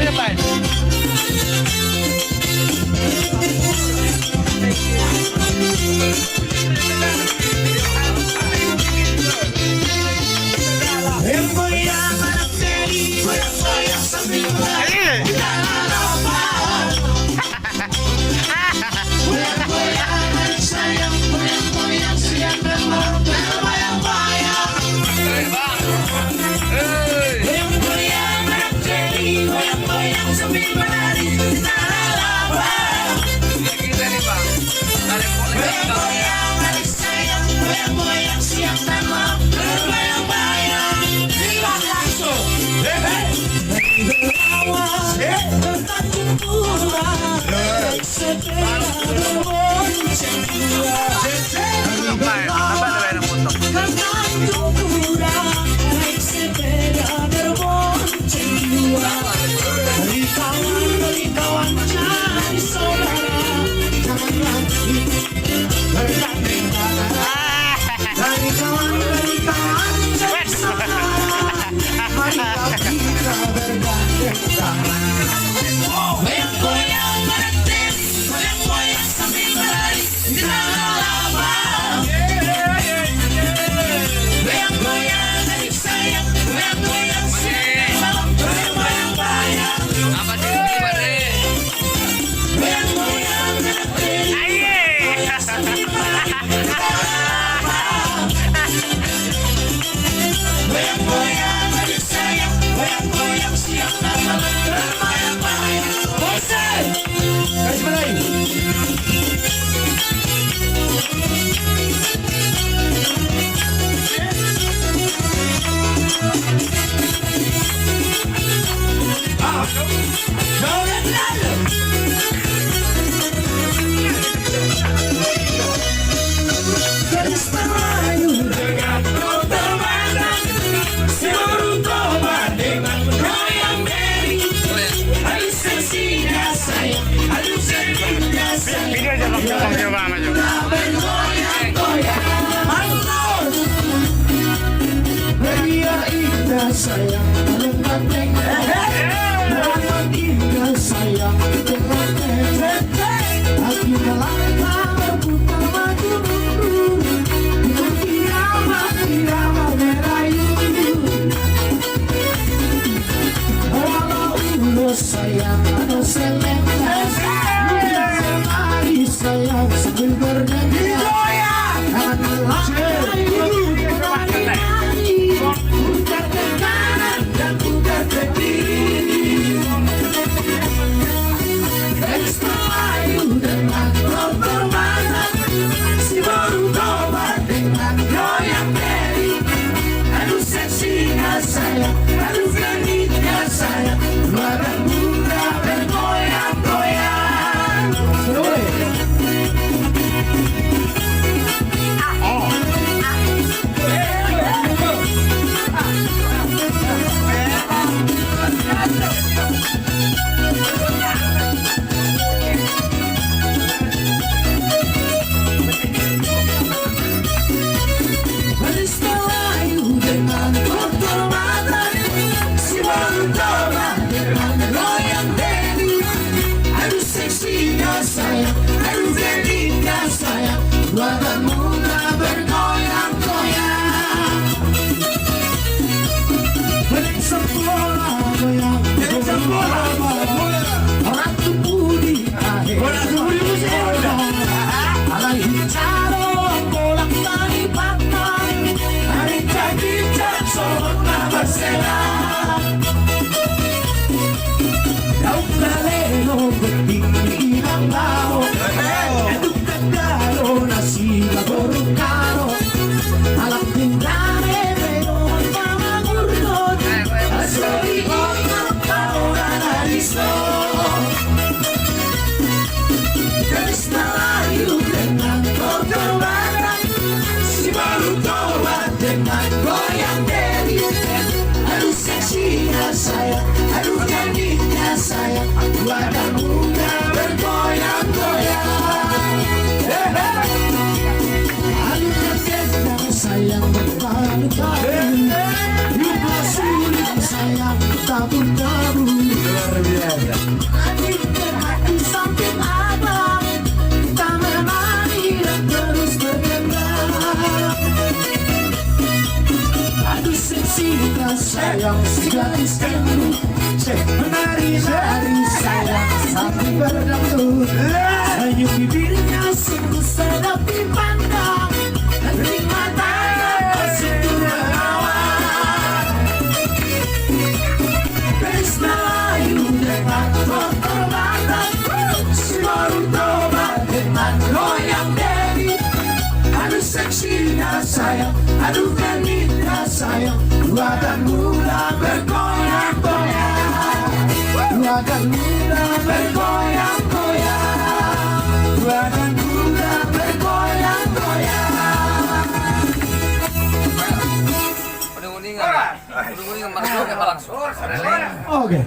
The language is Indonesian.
depan. Yang goyang anak Mary, goyang-goyang sambil berlari. Goyang-goyang anak sayang, goyang-goyang siang dan malam berbayang-bayang. Goyang-goyang anak Mary, goyang-goyang sambil berlari di tanah lapang. Goyang-goyang anak sayang, goyang-goyang siang dan malam berbayang-bayang. Hilang langsung. Berlawan, bertanding pula, naik sepeda berbonceng dua. Bertanding pula, naik sepeda berbonceng dua. Beri kawan jadi saudara, jangan lagi bergandeng tangan. Beri kawan jadi saudara, marilah kita bergandeng tangan. Goyang-goyang berhenti, goyang-goyang sambil berlari di tanah lapang. Goyang-goyang adik sayang, goyang-goyang siang malam berbayang-bayang. Goyang-goyang berhenti, goyang sambil berlari di tanah lapang. Goyang-goyang adik sayang, goyang-goyang siang dan malam berbayang-bayang. Bosan! Garis balai! Jangan lalu! Garis Melayu dengan dokter Bandang, si baru tobat dengan goyang Mary. Halus seksinya sayang, halus seksinya sayang. Video aja bang, coba maju. Bergoyang-goyang, mantul. Beria indah sayang, dengan Muhammad indah sayang, dengan Aki melangkah berputar maju mundur, dengan irama merayu. Walau ulus sayang, anu selengkas, mari sayang sambil bernyanyi. Jangan melangkah putar ke kanan dan putar ke kiri. Garis Melayu dengan dokter Bandang, si baru tobat dengan goyang Mary. Aduh seksinya sayang, aduh gadisnya sayang, badan muda bergoyang-goyang. Garis Melayu dengan dokter Bandang, si baru tobat dengan goyang Mary. Aduh seksinya sayang, aduh gadisnya sayang, badan muda bergoyang-goyang. Bening sempurna goyang, bening sempurna Menari-nari sayang sambil berdangdut, senyum bibirnya sungguh sedap dipandang, dan ring matanya sungguh menawan. Krisna Ayu dengan motor Batak, si Boruto dengan goyang Dewi. Aduh seksinya sayang, aduh genitnya sayang, tua dan muda bergoyang-goyang, tua dan muda bergoyang-goyang, tua dan muda bergoyang-goyang. Uning-uningan, uning-uningan, langsung. Oke.